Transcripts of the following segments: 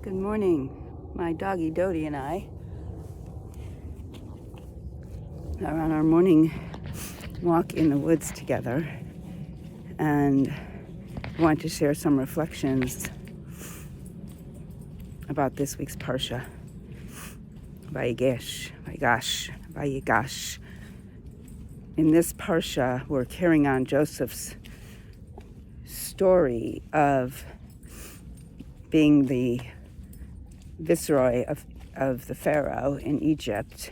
Good morning. My doggy Dodie and I are on our morning walk in the woods together, and I want to share some reflections about this week's Parsha, Vayigash. In this Parsha, we're carrying on Joseph's story of being the viceroy of the Pharaoh in Egypt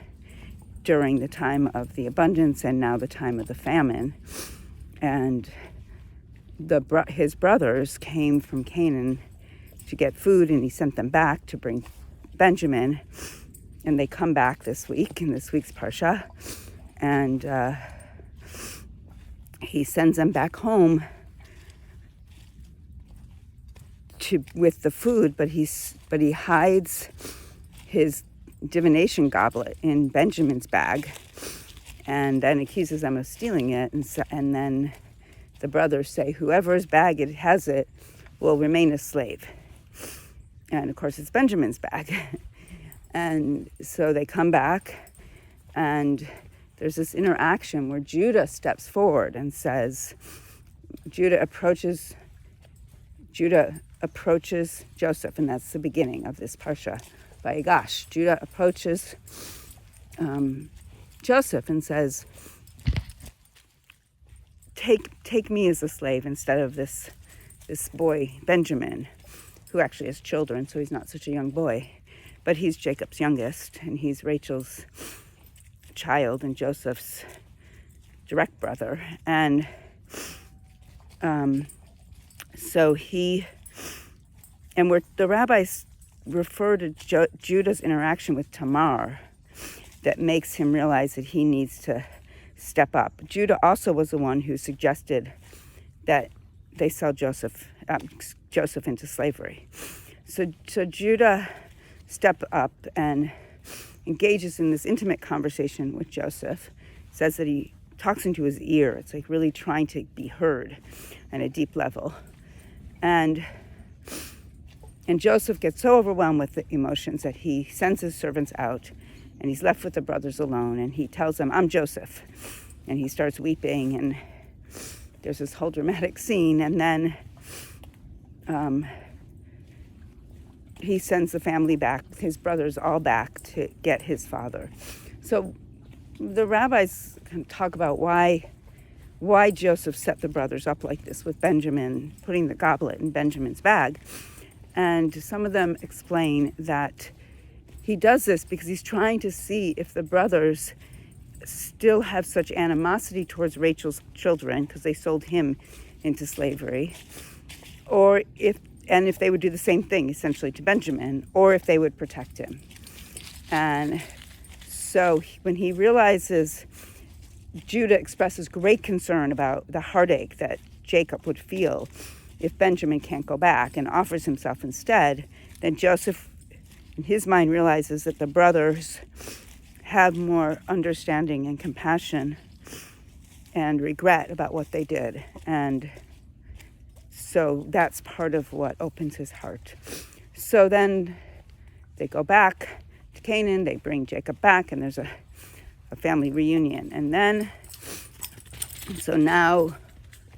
during the time of the abundance and now the time of the famine. And his brothers came from Canaan to get food, and he sent them back to bring Benjamin. And they come back this week, in this week's Parsha, and he sends them back home with the food, but he hides his divination goblet in Benjamin's bag, and then accuses them of stealing it. And then the brothers say, whoever's bag it has it will remain a slave. And of course, it's Benjamin's bag. And so they come back, and there's this interaction where Judah steps forward and says, Judah approaches Joseph, and that's the beginning of this Parsha, Vayigash. Judah approaches Joseph and says, take me as a slave instead of this boy Benjamin, who actually has children, so he's not such a young boy, but he's Jacob's youngest, and he's Rachel's child and Joseph's direct brother. And the rabbis refer to Judah's interaction with Tamar that makes him realize that he needs to step up. Judah also was the one who suggested that they sell Joseph into slavery. So Judah stepped up and engages in this intimate conversation with Joseph. Says that he talks into his ear. It's like really trying to be heard on a deep level. And Joseph gets so overwhelmed with the emotions that he sends his servants out, and he's left with the brothers alone, and he tells them, I'm Joseph. And he starts weeping, and there's this whole dramatic scene, and then he sends the family back, his brothers all back, to get his father. So the rabbis can talk about why Joseph set the brothers up like this with Benjamin, putting the goblet in Benjamin's bag. And some of them explain that he does this because he's trying to see if the brothers still have such animosity towards Rachel's children, because they sold him into slavery, or if they would do the same thing essentially to Benjamin, or if they would protect him. And so when he realizes, Judah expresses great concern about the heartache that Jacob would feel if Benjamin can't go back, and offers himself instead, then Joseph, in his mind, realizes that the brothers have more understanding and compassion and regret about what they did. And so that's part of what opens his heart. So then they go back to Canaan, they bring Jacob back, and there's a family reunion. And then, so now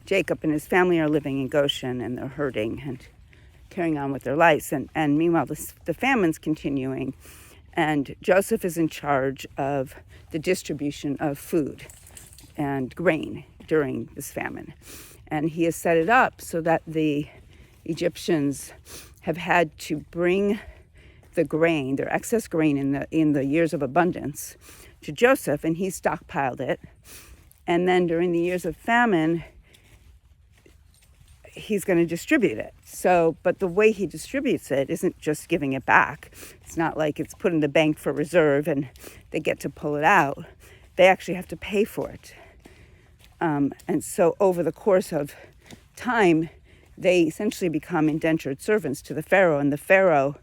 Jacob and his family are living in Goshen, and they're herding and carrying on with their lives. And meanwhile, the famine's continuing, and Joseph is in charge of the distribution of food and grain during this famine. And he has set it up so that the Egyptians have had to bring the grain, their excess grain in the years of abundance, to Joseph, and he stockpiled it. And then during the years of famine, he's going to distribute it. But the way he distributes it isn't just giving it back. It's not like it's put in the bank for reserve and they get to pull it out. They actually have to pay for it. And so over the course of time, they essentially become indentured servants to the Pharaoh, and the Pharaoh,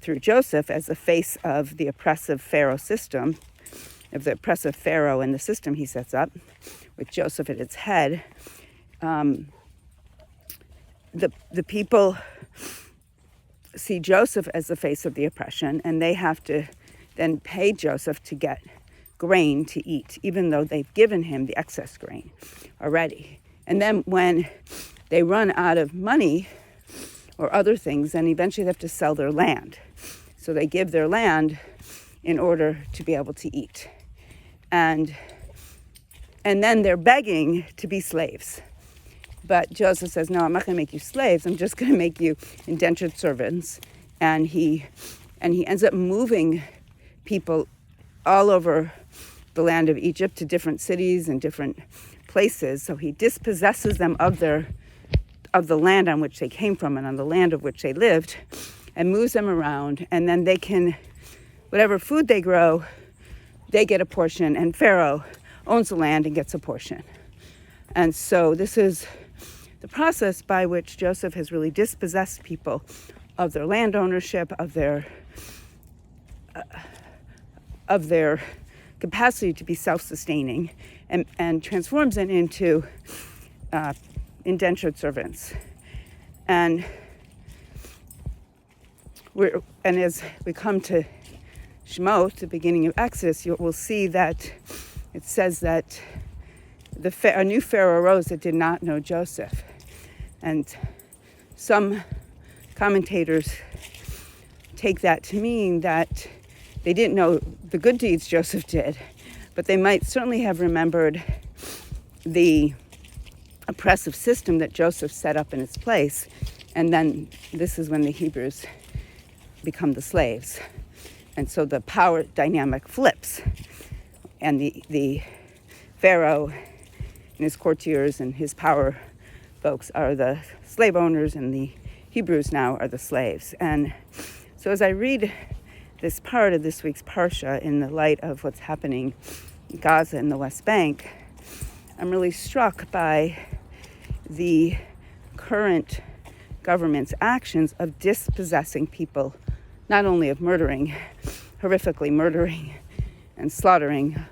through Joseph, as the face of the oppressive Pharaoh system, of the oppressive Pharaoh and the system he sets up, with Joseph at its head, the people see Joseph as the face of the oppression, and they have to then pay Joseph to get grain to eat, even though they've given him the excess grain already. And then when they run out of money or other things, then eventually they have to sell their land. So they give their land in order to be able to eat. And then they're begging to be slaves. But Joseph says, no, I'm not going to make you slaves. I'm just going to make you indentured servants. And he ends up moving people all over the land of Egypt to different cities and different places. So he dispossesses them of the land on which they came from and on the land of which they lived, and moves them around. And then they can, whatever food they grow, they get a portion, and Pharaoh owns the land and gets a portion. And so this is the process by which Joseph has really dispossessed people of their land ownership, of their capacity to be self-sustaining, and transforms it into indentured servants. And as we come to Shemot, the beginning of Exodus, we'll see that it says that a new Pharaoh arose that did not know Joseph. And some commentators take that to mean that they didn't know the good deeds Joseph did, but they might certainly have remembered the oppressive system that Joseph set up in its place. And then this is when the Hebrews become the slaves. And so the power dynamic flips. And the Pharaoh and his courtiers and his power folks are the slave owners, and the Hebrews now are the slaves. And so as I read this part of this week's Parsha in the light of what's happening in Gaza and the West Bank, I'm really struck by the current government's actions of dispossessing people, not only of horrifically murdering and slaughtering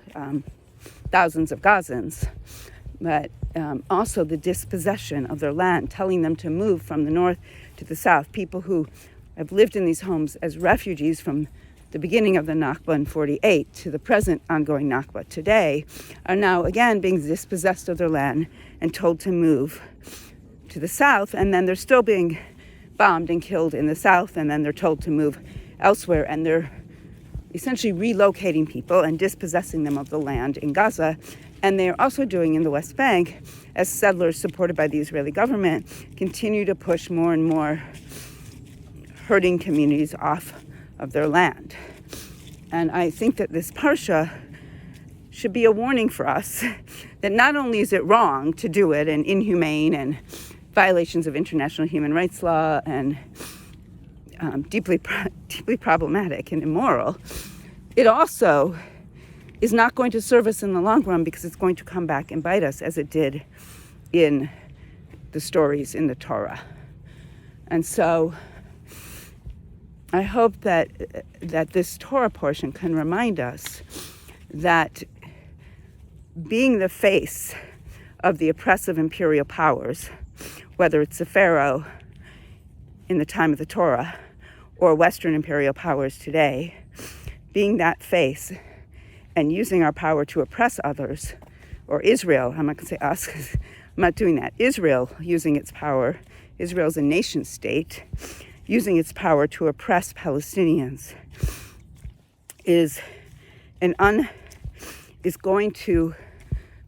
thousands of Gazans, but also the dispossession of their land, telling them to move from the north to the south. People who have lived in these homes as refugees from the beginning of the Nakba in 48 to the present ongoing Nakba today are now again being dispossessed of their land and told to move to the south, and then they're still being bombed and killed in the south, and then they're told to move elsewhere, and they're essentially relocating people and dispossessing them of the land in Gaza. And they are also doing in the West Bank, as settlers supported by the Israeli government continue to push more and more hurting communities off of their land. And I think that this Parsha should be a warning for us that not only is it wrong to do it and inhumane and violations of international human rights law and deeply problematic and immoral, it also is not going to serve us in the long run, because it's going to come back and bite us as it did in the stories in the Torah. And so I hope that this Torah portion can remind us that being the face of the oppressive imperial powers, whether it's the Pharaoh in the time of the Torah or Western imperial powers today, being that face and using our power to oppress others, or Israel, I'm not going to say us, because I'm not doing that. Israel using its power, Israel's a nation state, using its power to oppress Palestinians is going to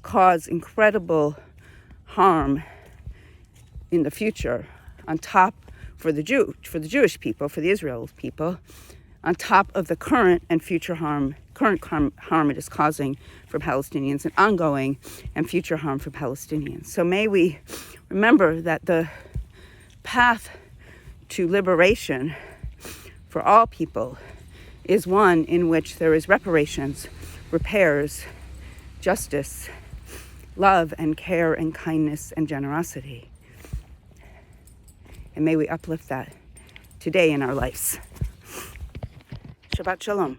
cause incredible harm in the future, on top for the Jewish people, for the Israel people, on top of the current and future harm it is causing for Palestinians, and ongoing and future harm for Palestinians. So may we remember that the path to liberation for all people is one in which there is reparations, repairs, justice, love and care and kindness and generosity. And may we uplift that today in our lives. Shabbat Shalom.